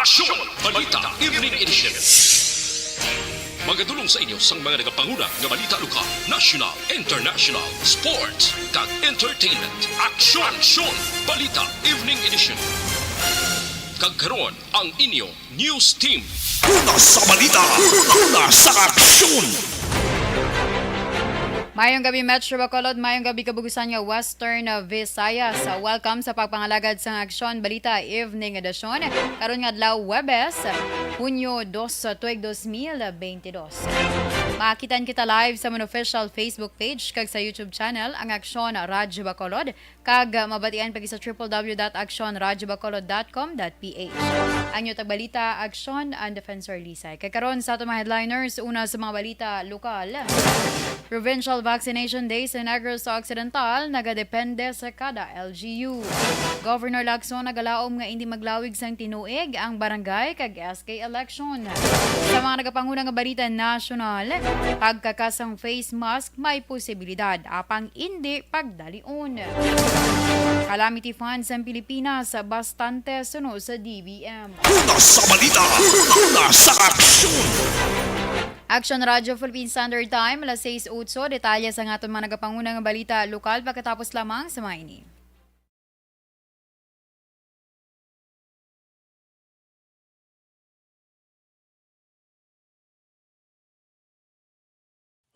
Aksyon! Balita Evening Edition. Magadulong sa inyo sang mga nagapangunang nga balita lokal, national, international, sports, kag entertainment. Aksyon! Balita Evening Edition. Kag karon ang inyo news team. Una sa balita, una sa aksyon. Mayong gabi Metro Bacolod, mayong gabi kabugusan nga Western Visayas. Welcome sa pagpangalagad sa Aksyon Balita Evening Edition. Karon nga adlaw Huwebes, Hunyo 2, tuig 2022. Makitan kita live sa mon official Facebook page kag sa YouTube channel ang Aksyon Radyo Bacolod kag mabatian pagi sa www.aksyonradyobacolod.com.ph. Ang inyong tagbalita Aksyon and Defensor Lisay. Kay karon sa atong mga headliners, una sa mga balita lokal. Provincial Vaccination Day sa Negros Occidental nagadepende sa kada LGU. Governor Lacson nagalaom nga hindi maglawig sang tinuig ang barangay kag SK election. Sa mga nagapangunang nga balita nasyonal, pagkakasang face mask may posibilidad apang hindi pagdalion. Calamity funds sa Pilipinas bastante suno sa DBM. Una sa balita, una sa aksyon. Action Radio Philippine Standard Time, alas 6:08. Detalye sa aton mga nagapangunang balita lokal pagkatapos lamang sa mga ini.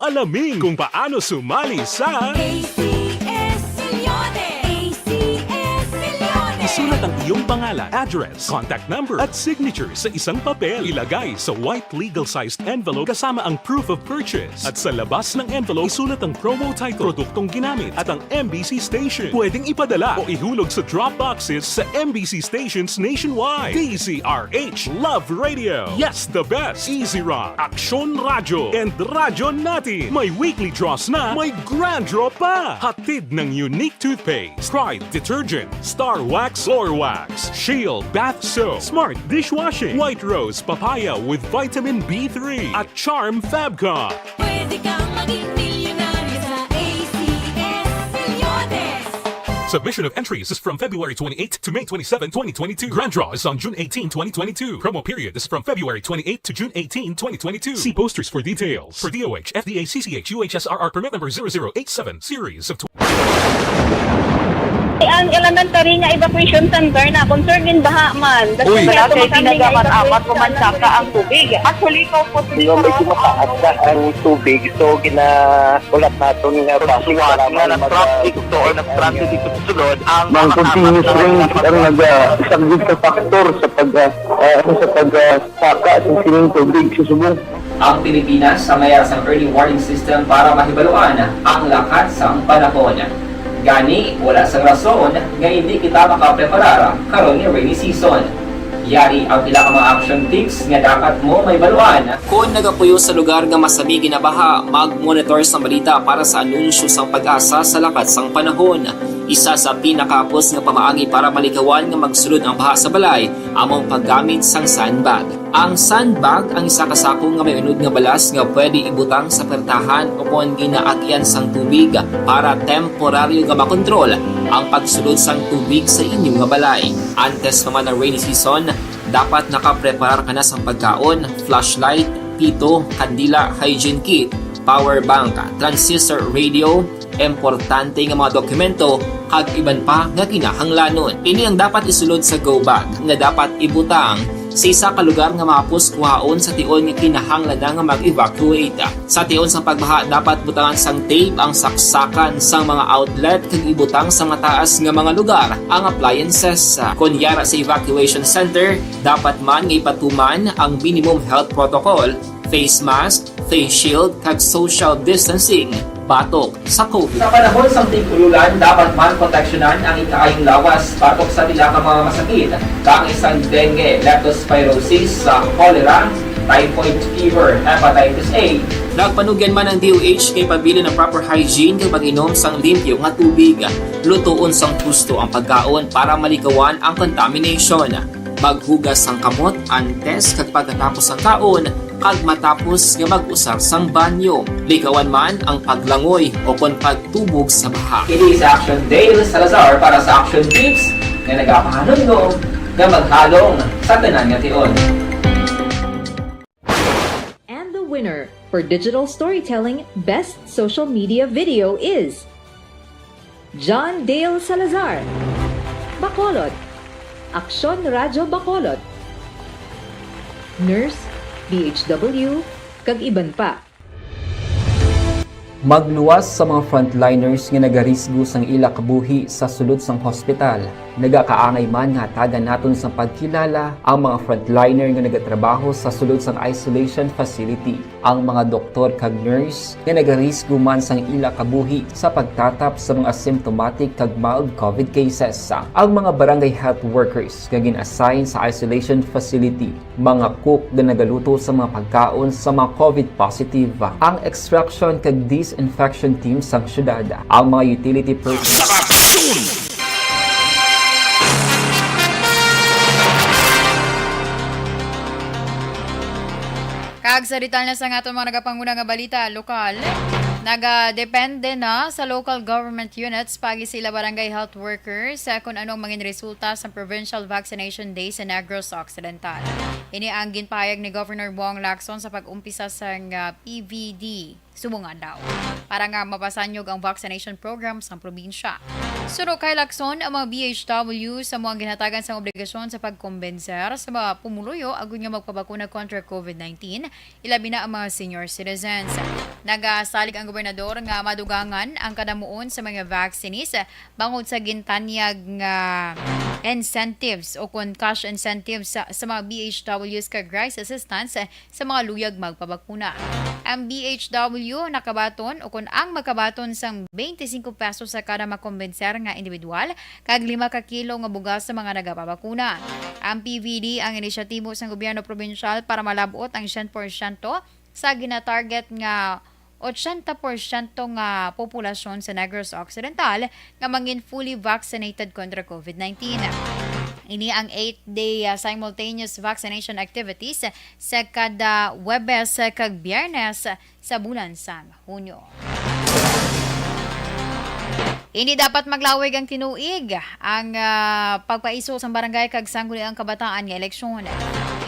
Alamin kung paano sumali sa ACS Millones! ACS Millones! isulat ang iyong pangalan, address, contact number at signature sa isang papel. Ilagay sa white legal-sized envelope kasama ang proof of purchase. At sa labas ng envelope, isulat ang promo title, produktong ginamit at ang MBC station. Pwedeng ipadala o ihulog sa drop boxes sa MBC stations nationwide. DZRH Love Radio. Yes, the best. Easy Rock, Aksyon Radyo, and Radyo Natin. May weekly draws na, may grand draw pa. Hatid ng unique toothpaste, Pride Detergent, Star Wax Floor Wax, Shield Bath Soap, Smart Dishwashing, White Rose Papaya with Vitamin B3, at Charm Fabcon. Pwede kang maging milyonaryo sa ACS Millones! Submission of entries is from February 28 to May 27, 2022. Grand draw is on June 18, 2022. Promo period is from February 28 to June 18, 2022. See posters for details. For DOH, FDA, CCH, UHSRR permit number 0087, series of Ang elementary nga evacuation center na concern din baha man. Uy, kaya pinagamat-amat kumansaka ang tubig. Actually, ikaw po Hindi mo medyo mataas na ang tubig. So, ginaulat natin nga pasuwat nga ng traffic to or nag-traffic dito sa sulod ang Mang continuous rin ang nag-isang sa factor sa pagsaka sa sining tubig sa subong. Ang Pilipinas sa mayroon ng early warning system para mahibaluan ang lakas ng panahon. Gani, wala sang rason nga hindi kita makapreparar karon ni rainy season. Yari ang pila ka mga action tips nga dapat mo may baluan. Kung nagapuyo sa lugar nga masabi ginabaha, mag-monitor sa balita para sa anunsyo sang pag-asa sa lakas sang panahon. Isa sa pinakapos nga pamaagi para malikawan nga magsulod ang baha sa balay, among paggamit sang sandbag. Ang sandbag ang isa ka sako nga may unod nga balas nga pwede ibutang sa pertahan upon ginaagyan sang tubig para temporaryo nga makontrol ang pagsulod sang tubig sa inyong nga balay. Antes naman ng rainy season, dapat nakapreparar ka na sang pagkaon, flashlight, pito, kandila, hygiene kit, power bank, transistor radio, importante nga mga dokumento kag iban pa nga kinahanglanon. Ini ang dapat isulod sa go bag nga dapat ibutang sa isa ka lugar nga mapos kuhaon sa tion nga kinahanglan nga mag-evacuate. Sa tion sa pagbaha dapat butangan sang tape ang saksakan sang mga outlet kag ibutang sa mataas nga mga lugar ang appliances. Kunyara sa evacuation center, dapat man nga ipatuman ang minimum health protocol, face mask, face shield kag social distancing batok sa COVID. Sa panahon sa tig-ululan, dapat man proteksyonan ang ikaayong lawas batok sa tila ka mga masakit, kang isang dengue, leptospirosis, cholera, typhoid fever, hepatitis A. Nagpanugyan man ang DOH kay pabili ng proper hygiene kay pag-inom sang limpyo nga tubig. Lutuon sang gusto ang pagkaon para malikawan ang contamination. Maghugas sang kamot antes kag pagkatapos ang kaon kag matapos nga mag-usar sang banyo. Likawan man ang paglangoy o kon pagtubog sa baha. It is Action Day Salazar para sa Action Tips na nagapahanong nga maghalong sa tanan nga tion. And the winner for Digital Storytelling Best Social Media Video is John Dale Salazar, Bacolod, Aksyon Radyo Bacolod, Nurse, BHW, kag iban pa. Magluwas sa mga frontliners nga nagarisgo sang ila kabuhi sa sulod sang hospital. Nagakaangay man nga tagan naton sa pagkilala ang mga frontliner nga nagatrabaho sa sulod sang isolation facility. Ang mga doktor kag nurse nga nagarisgo man sang ila kabuhi sa pagtatap sa mga asymptomatic kag mild COVID cases. Ang mga barangay health workers nga gin-assign sa isolation facility, mga cook nga nagaluto sa mga pagkaon sa mga COVID positive, ang extraction kag disinfection team sa syudad, ang mga utility personnel Sa aksyon! Kag sa detal na sa nga itong mga nagapanguna nga balita, lokal, nagadepende na sa local government units pagi sila barangay health workers sa kung anong maging resulta sa Provincial Vaccination Day sa Negros Occidental. Ini ang ginpahayag ni Governor Bong Lacson sa pag-umpisa sa PVD sumungan daw para nga mapasanyog ang vaccination program sa probinsya. Suro kay Lacson, ang mga BHW sa mga ginhatagan sa obligasyon sa pagkombenser sa mga pumuluyo agon nga magpabakuna kontra COVID-19, ilabi na ang mga senior citizens. Nagasalig ang gobernador nga madugangan ang kadamuon sa mga vaccinees bangod sa gintanyag nga incentives o kung cash incentives sa mga BHWs kag rice assistance sa mga luyag magpabakuna. Ang BHW nakabaton o kung ang makabaton sang 25 pesos sa kada makombenser nga individual kag 5 ka kilo nga bugas sa mga nagapabakuna. Ang PVD ang inisyatibo sa gobyerno probinsyal para malabot ang 100% sa gina-target nga 80% nga populasyon sa Negros Occidental nga mangin fully vaccinated kontra COVID-19. Ini ang 8-day simultaneous vaccination activities sa kada Webes kag Biyernes sa bulan sang Hunyo. Ini dapat maglawig ang tinuig ang pagpaiso sa barangay kag sangguniang kabataan nga eleksyon.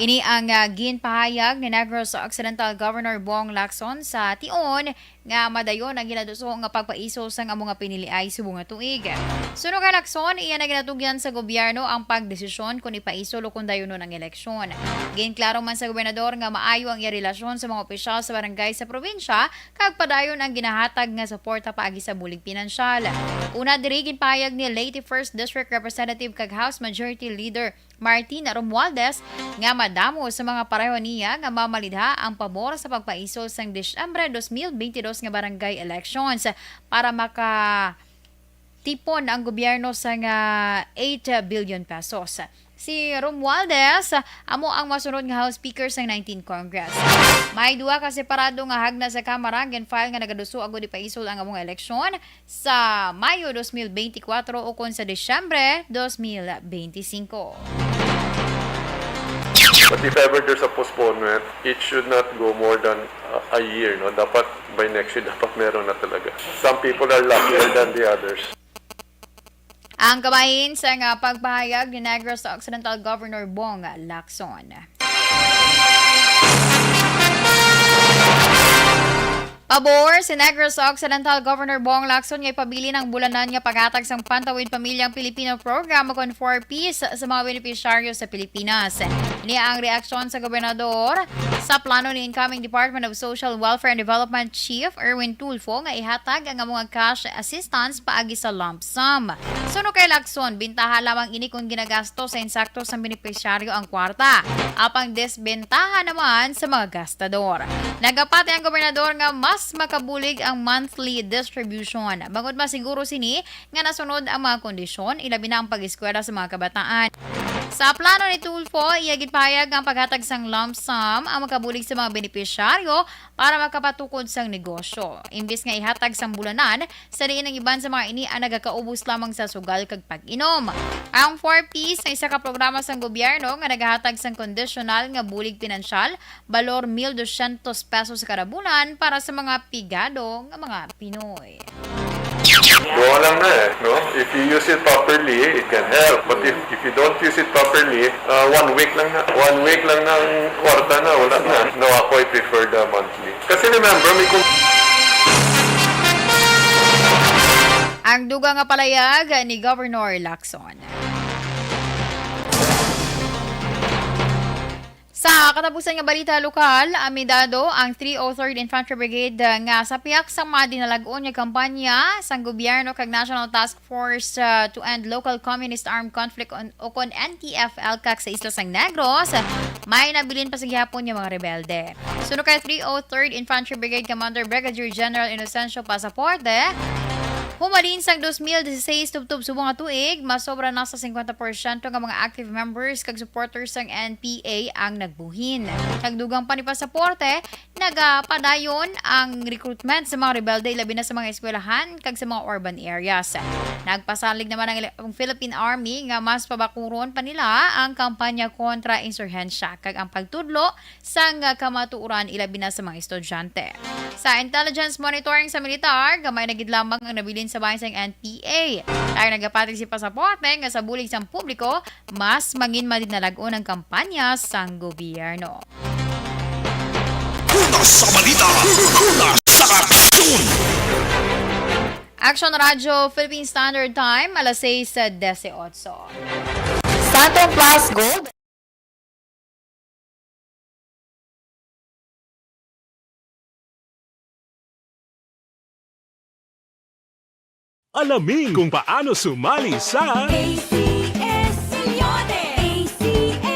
Ini ang ginpahayag ni Negros Occidental Governor Bong Lacson sa tion nga madayon ang ginaduso nga pagpaiso sa nga mga piniliay subong nga tuig. Suno kay Lacson, iyan na ginatugyan sa gobyerno ang pagdesisyon kung ipaiso o kung dayon ang eleksyon. Ginklaro man sa gobernador nga maayo ang relasyon sa mga opisyal sa barangay sa probinsya kag padayon ang ginahatag nga suporta paagi sa bulig pinansyal. Una diri ginpahayag ni Leyte 1st District Representative kag House Majority Leader Martin Romualdez nga madamo sa mga pareho niya nga mamalidha ang pabor sa pagpaiso sang Disyembre 2022 nga barangay elections para makatipon ang gobyerno sa nga 8 billion pesos. Si Romualdez amo ang masunod nga House Speaker sa 19th Congress. May duha ka separado nga hagna sa Kamara file nga nagaduso agud ipaisol ang among eleksyon sa Mayo 2024 o kon sa Disyembre 2025. But if ever there's a postponement, it should not go more than a year. No? Dapat by next year, dapat meron na talaga. Some people are luckier than the others. Ang kabahin sa nga pagpahayag ni Negros Occidental Governor Bong Lacson. Pabor, si Negros Occidental Governor Bong Lacson nga ipabili ng bulanan nga paghatag sang Pantawid Pamilyang Pilipino Program o 4Ps sa mga benepisyaryo sa Pilipinas. Niya ang reaksyon sa gobernador sa plano ni incoming Department of Social Welfare and Development Chief Erwin Tulfo nga ihatag ang mga cash assistance paagi sa lump sum. Suno kay Lacson, bintaha lamang ini kung ginagasto sa insakto sa benepisyaryo ang kwarta. Apang desbentaha naman sa mga gastador. Nagapati ang gobernador nga mas makabulig ang monthly distribution. Bangod masiguro sini nga nasunod ang mga kondisyon, ilabi na ang pag-eskwela sa mga kabataan. Sa plano ni Tulfo, iyagit payag ang paghatag sang lump sum ang makabulig sa mga benepisyaryo para makapatukod sang negosyo. Imbis nga ihatag sang bulanan, sa diin ang iban sa mga ini ang nagakaubos lamang sa sugal kag pag-inom. Ang 4Ps na isa ka programa sang gobyerno nga nagahatag sang conditional nga bulig pinansyal, balor 1,200 pesos kada bulan para sa mga pigado nga mga Pinoy. Gawa lang na no? If you use it properly, it can help. But if you don't use it properly, 1 week lang ng kwarta na, wala na. No, ako I prefer the monthly. Kasi remember, may Ang dugang nga palayag ni Governor Lacson. Sa katapusan nga balita lokal, amidado ang 303rd Infantry Brigade nga sa piyak sa mga dinalagon nga kampanya sang gobyerno kag National Task Force to End Local Communist Armed Conflict o kon NTF-ELCAC sa Isla Sang Negros, may nabilin pa sa gihapon nga mga rebelde. Suno kay 303rd Infantry Brigade Commander Brigadier General Inocencio Pasaporte, humalin sang 2016 tubtub subong nga tuig, masobra na sa 50% nga mga active members kag supporters sang NPA ang nagbuhin. Nagdugang pa ni Pasaporte, nagapadayon ang recruitment sa mga rebelde labi na sa mga eskwelahan kag sa mga urban areas. Nagpasalig naman ang Philippine Army nga mas pabakuron pa nila ang kampanya kontra insurhensya kag ang pagtudlo sang kamatuoran ilabi na sa mga estudyante. Sa intelligence monitoring sa militar, gamay na gid lamang ang nabilin sa bayan sang NPA. Ay nagapatig si Pasaporte nga sa bulig sang publiko, mas mangin madinalagon ang kampanya sang gobyerno. Una sa balita, una sa aksyon. Action Radio Philippine Standard Time, alas 6:18. Santo Plus Gold. Alamin kung paano sumali sa ACS-CILYONE. ACS-CILYONE.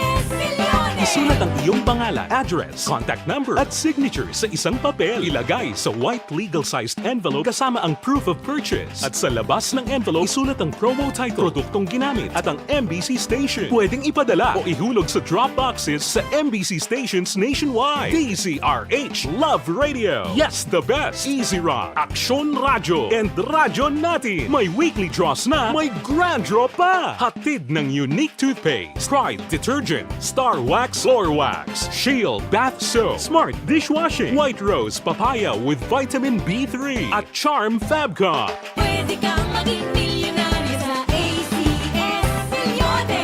Isulat ang iyong pangalan, address, contact number at signature sa isang papel. Ilagay sa white legal-sized envelope kasama ang proof of purchase. At sa labas ng envelope, isulat ang promo title, produktong ginamit at ang MBC station. Pwedeng ipadala o ihulog sa drop boxes sa MBC stations nationwide. DZRH Love Radio. Yes, the best. Easy Rock, Aksyon Radio, and Radyo Natin. May weekly draws na, may grand draw pa. Hatid ng unique toothpaste, Pride Detergent, Star Wax Floor Wax, Shield Bath Soap, Smart Dishwashing, White Rose Papaya with Vitamin B3, at Charm Fabcon. Pwede kang maging milyonaryo sa ACS-CILYONE.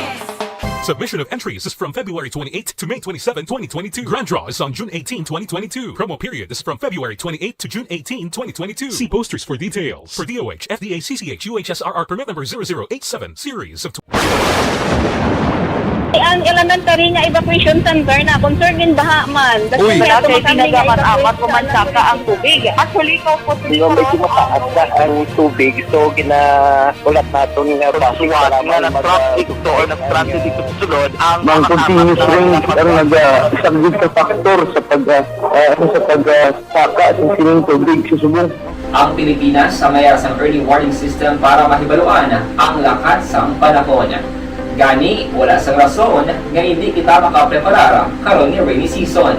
Submission of entries is from February 28 to May 27, 2022. Grand draw is on June 18, 2022. Promo period is from February 28 to June 18, 2022. See posters for details. For DOH, FDA, CCH, UHSRR permit number 0087, series of Ang elementary nga evacuation center na concern din baha man. Uy, dati ginagamat-amat kumansaka ang tubig. Actually, ikaw po Medyo mataas na ang tubig, so ginaulat natin nga pasuwat nga nag-traffic to or nag-traffic dito sa sulod ang Mang continuous rin ang isang good factor sa pagsaka sa sining tubig sa subong. Ang Pilipinas sa mayroon ng early warning system para mahibaluan ang lakas ng panahon. Gani, wala sang rason nga hindi kita makapreparara karon ni rainy season.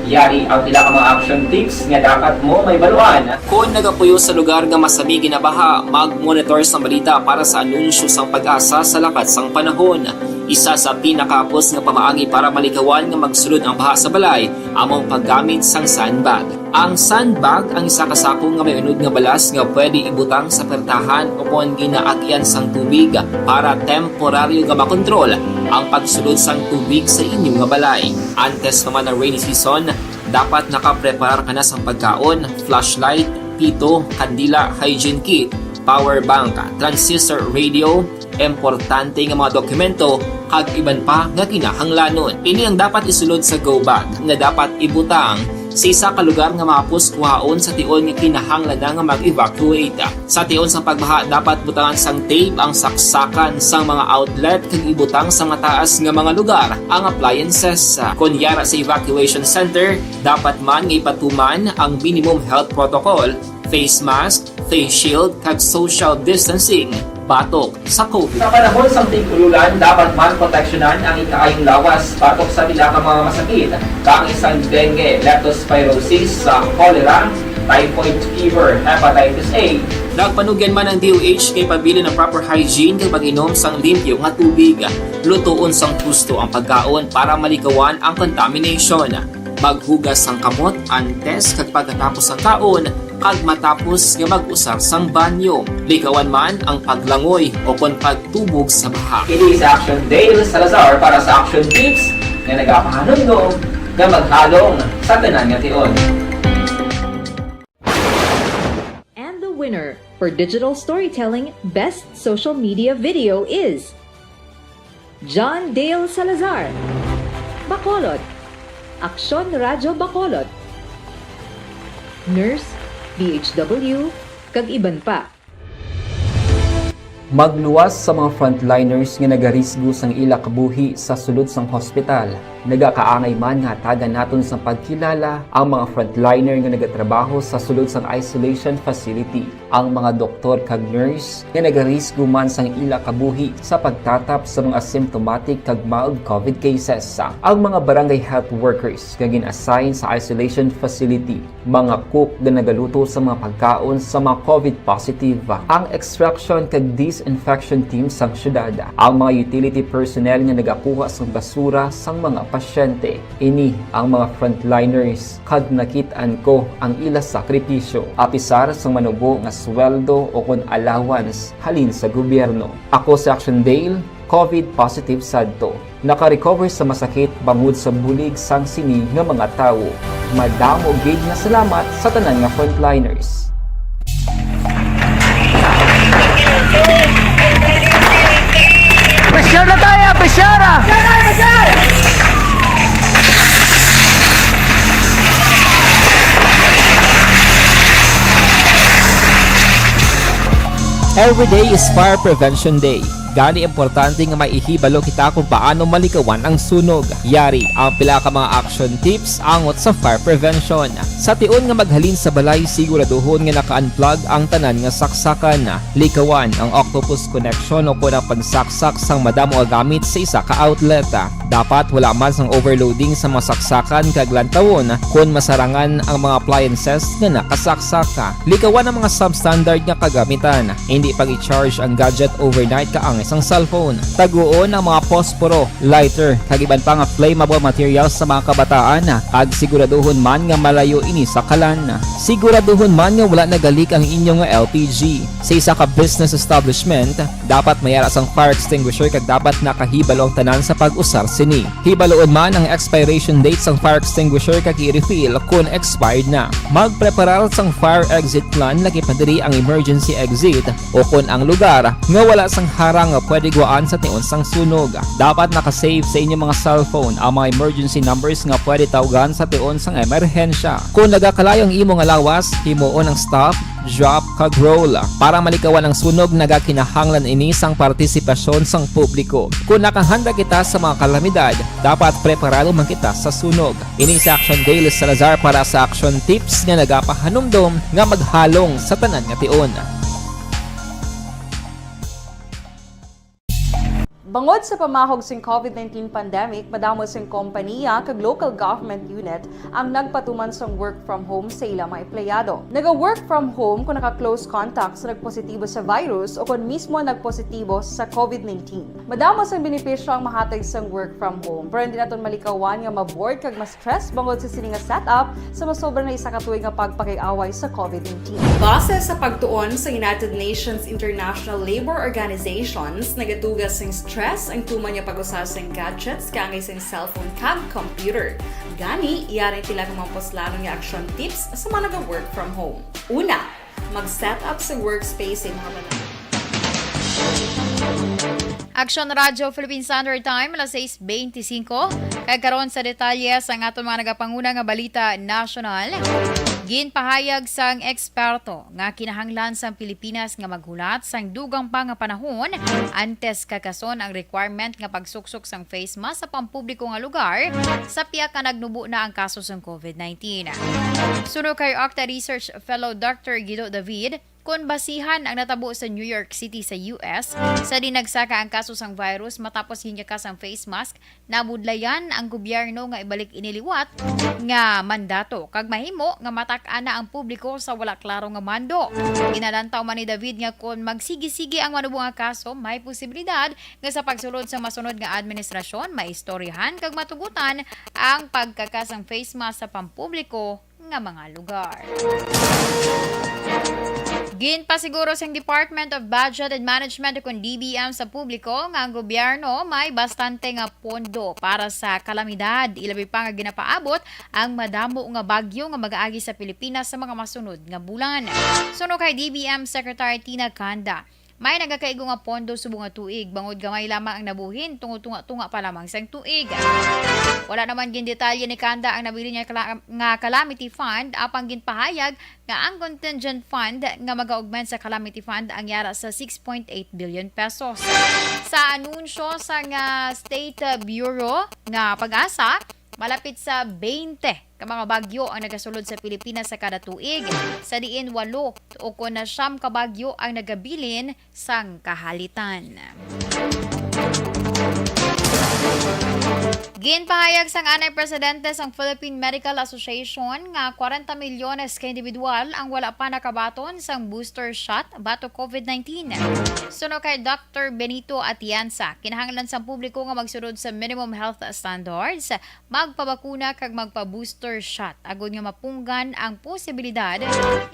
Yari ang pila ka mga action tips nga dapat mo may baluan. Kung nagapuyo sa lugar nga masabi ginabaha, mag-monitor sa balita para sa anunsyo sang pag-asa sa lakas sang panahon. Isa sa pinakapos nga pamaagi para malikawan nga magsulod ang baha sa balay, among paggamit sang sandbag. Ang sandbag ang isa ka sako nga may unod nga balas nga pwede ibutang sa pertahan o kung ginaagyan sang tubig para temporaryo nga makontrol ang pagsulod sang tubig sa inyong nga balay. Antes naman ng rainy season, dapat nakapreparar ka na sang pagkaon, flashlight, pito, kandila, hygiene kit, power bank, transistor radio, importante nga mga dokumento kag iban pa nga kinahanglanon. Ini ang dapat isulod sa go bag nga dapat ibutang sa isa ka lugar nga mapos kuhaon sa tion nga kinahanglan nga mag-evacuate. Sa tion sa pagbaha dapat butangan sang tape ang saksakan sang mga outlet kag ibutang sa mataas nga mga lugar ang appliances. Kunyara sa evacuation center, dapat man nga ipatuman ang minimum health protocol, face mask, face shield kag social distancing batok sa COVID. Sa panahon sa tig-ululan, dapat man proteksyonan ang ikaayong lawas batok sa pila ka mga masakit, kang isang dengue, leptospirosis, cholera, typhoid fever, hepatitis A. Nagpanugyan man ang DOH kay pabili ng proper hygiene kay pag-inom sang limpyo nga tubig. Lutuon sang gusto ang pagkaon para malikawan ang contamination. Maghugas sang kamot antes kag pagkatapos ang kaon, kag matapos nga mag-usar sang banyo. Likawan man ang paglangoy o kon pagtubog sa baha. Kini sa Action Dale Salazar para sa Action Tips nga nagapahanundong nga maghalong sa tanan nga tion. And the winner for Digital Storytelling Best Social Media Video is John Dale Salazar, Bacolod, Aksyon Radyo Bacolod, Nurse, DHW, kag iban pa. Magluwas sa mga frontliners nga nagarisgo sang ila kabuhi sa sulod sang hospital. Nagakaangay man nga tagan naton sa pagkilala ang mga frontliner nga nagatrabaho sa sulod sang isolation facility. Ang mga doktor kag nurse nga nagarisgo man sang ila kabuhi sa pagtatap sa mga symptomatic kag mild COVID cases. Ang mga barangay health workers nga gin-assign sa isolation facility, mga cook nga nagaluto sa mga pagkaon sa mga COVID positive, ang extraction kag disinfection team sang syudad, ang mga utility personnel nga nagakuha sang basura sang mga pasyente. Ini ang mga frontliners kag nakitaan ko ang ila sakripisyo apisar sang manubo nga sweldo o kon allowance halin sa gobyerno. Ako sa Action Dale, COVID positive sadto. Naka-recover sa masakit bangod sa bulig sang sini nga mga tawo. Madamo gid na salamat sa tanan nga frontliners. Pressure na tayo! Pressure! Every day is Fire Prevention Day. Gani importante nga maihibalo kita kung paano malikawan ang sunog. Yari ang pila ka mga action tips angot sa fire prevention. Sa tion nga maghalin sa balay, siguraduhon nga naka-unplug ang tanan nga saksakan. Likawan ang octopus connection o kung ang pagsaksak sang madamo nga gamit sa isa ka outlet. Dapat wala man sang overloading sa mga saksakan kag lantawon kung masarangan ang mga appliances nga nakasaksaka. Likawan ang mga substandard nga kagamitan. Hindi pag i-charge ang gadget overnight kaang isang cellphone. Taguon ang mga posporo, lighter, kag iban pa nga flammable materials sa mga kabataan. Kag siguraduhon man nga malayo ini sa kalan. Siguraduhon man nga wala nagalik ang inyong LPG. Sa isa ka business establishment, dapat mayara sang fire extinguisher kag dapat nakahibalo ang tanan sa pag-usar sini. Hibaloon man ang expiration date sang fire extinguisher kag i-refill kung expired na. Magpreparar sang fire exit plan lagi pa diri ang emergency exit o kung ang lugar nga wala sang harang nga pwede guaan sa tion sang sunog. Dapat nakasave sa inyong mga cellphone ang mga emergency numbers nga pwede tawagan sa tion sang emerhensya. Kung nagakalayo ang imong alawas, himuon ang stop, drop, kag roll. Para malikawan ang sunog, nagakinahanglan ini sang partisipasyon sang publiko. Kung nakahanda kita sa mga kalamidad, dapat preparado man kita sa sunog. Ini sa Action Dale Salazar para sa Action Tips nga nagapahanumdom nga maghalong sa tanan nga tion. Bangod sa pamahog sing COVID-19 pandemic, madamo sing kompanya kag local government unit ang nagpatuman sang work from home sa ilang mga empleyado. Naga-work from home kung naka-close contact sa nagpositibo sa virus o kung mismo nagpositibo sa COVID-19. Madamo sang benepisyo ang mahatag sang work from home, pero hindi naton malikawan nga maboard kag ma-stress bangod sa sini nga setup sa masobra na isa ka tuig nga pagpakiaway sa COVID-19. Base sa pagtuon sa United Nations International Labour Organizations, nagatugas sing stress ang tuman niya pag-usar sa gadgets kangay sa cellphone kag computer. Gani, iyaring pila ng mga poslanong nga action tips sa mga nag-work from home. Una, mag-set up sa workspace sa mga banal. Action Radio Philippine Standard Time, alas 6:25. Kagkaroon sa detalye sa aton mga nagapanguna nga balita national. Ginpahayag sang eksperto nga kinahanglan sang Pilipinas nga maghulat sang dugang pa nga panahon antes kakason ang requirement nga pagsuksok sang face mask sa pampubliko nga lugar sa piya ka nagnubo na ang kaso sang COVID-19. Suno kay Octa Research Fellow Dr. Guido David, kung basihan ang natabo sa New York City sa US sa dinagsaka ang kaso sang virus matapos hinyakas ang face mask, nabudlayan ang gobyerno nga ibalik iniliwat nga mandato kag mahimo nga matak-an na ang publiko sa wala klaro nga mando. Inalantaw man ni David nga kung magsigi-sigi ang manubo nga kaso, may posibilidad nga sa pagsulod sa masunod nga administrasyon maistoryahan kag matugutan ang pagkakasang face mask sa pampubliko nga mga lugar. Ginpasiguro sa Department of Budget and Management kung DBM sa publiko nga ang gobyerno may bastante nga pondo para sa kalamidad. Ilabi pa nga ginapaabot ang madamo nga bagyo nga mag-aagi sa Pilipinas sa mga masunod nga bulan. Suno kay DBM Secretary Tina Canda, may nagakaigo nga pondo subong nga tuig, bangod gamay lamang ang nabuhin, tunga-tunga pa lamang sang tuig. Wala naman gin detalye ni Kanda ang nabili niya nga calamity fund, apang ginpahayag nga ang contingent fund nga mag-augment sa calamity fund ang yara sa 6.8 billion pesos. Sa anunsyo sa nga State Bureau nga pag-asa, malapit sa 20 ka mga bagyo ang nagasulod sa Pilipinas sa kada tuig. Sa diin 8 o kung na 9 ka bagyo ang nagabilin sang kahalitan. Ginpahayag sang anay presidente sang Philippine Medical Association nga 40 milyones ka individual ang wala pa nakabaton sang booster shot bato COVID-19. Suno kay Dr. Benito Atienza, kinahanglan sang publiko nga magsunod sa minimum health standards, magpabakuna kag magpa-booster shot agud nga mapunggan ang posibilidad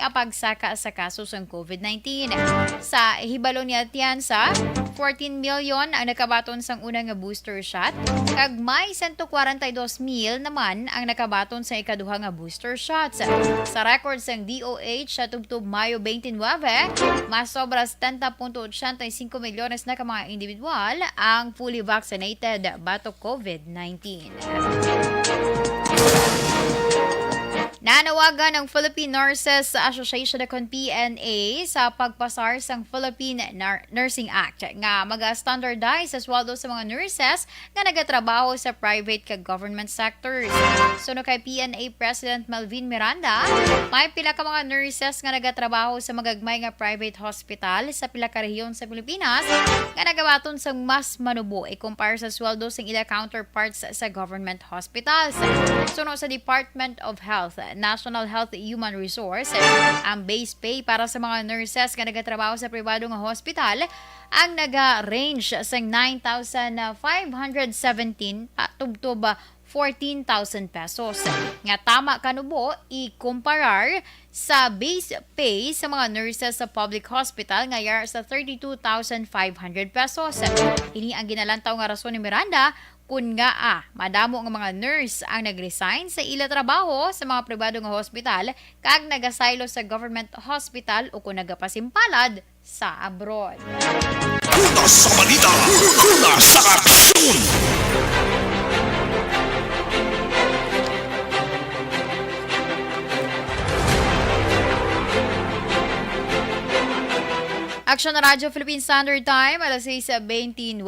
nga pagsaka sa kaso sang COVID-19. Sa hibalo ni Atienza, 14 million ang nakabaton sang unang nga booster shot, kag may 142,000 naman ang nakabaton sa ikaduha nga booster shots. Sa record sang DOH sa tubtub Mayo 29, mas sobra 70.85 milyones na ka mga individual ang fully vaccinated bato COVID-19. Nanawagan ng Philippine Nurses Association ng PNA sa pagpasar sang Philippine Nursing Act nga mag-standardize sa sweldo sa mga nurses nga nagatrabaho sa private kag government sectors. Suno kay PNA President Melvin Miranda, may pila ka mga nurses nga nagatrabaho sa magagmay nga private hospital sa pila ka rehiyon sa Pilipinas nga nagabaton sang mas manubo ikumpara sa sweldo sang ila counterparts sa government hospitals. Suno sa Department of Health, National Health Human Resource, ang base pay para sa mga nurses nga nagatrabaho sa pribado nga hospital ang naga-range sa 9,517 tubtob 14,000 pesos. Nga tama kanubo ikumparar sa base pay sa mga nurses sa public hospital nga yara sa 32,500 pesos. Ini ang ginalantaw nga rason ni Miranda kun nga madamo nga mga nurse ang nag-resign sa ila trabaho sa mga pribado nga hospital kag nagasaylo sa government hospital o kung nagapasimpalad sa abroad. Una sa balita, una sa aksyon! Aksyon na Radyo Philippine Standard Time, alas 6:29.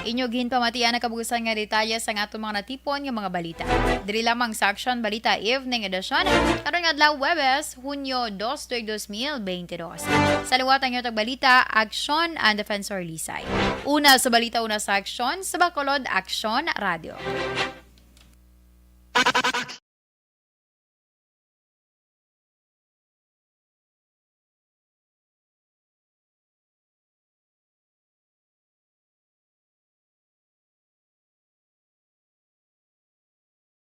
Inyo ginpamatian na kabugusan nga detalye sa atong mga natipon nga mga balita. Diri lamang sa Aksyon Balita Evening Edition, karong adlaw Huwebes, Hunyo 2, 2022. Sa liwat ang inyong balita, Aksyon and Defensor Lisay. Una sa balita, una sa Aksyon, sa Bacolod Aksyon Radio.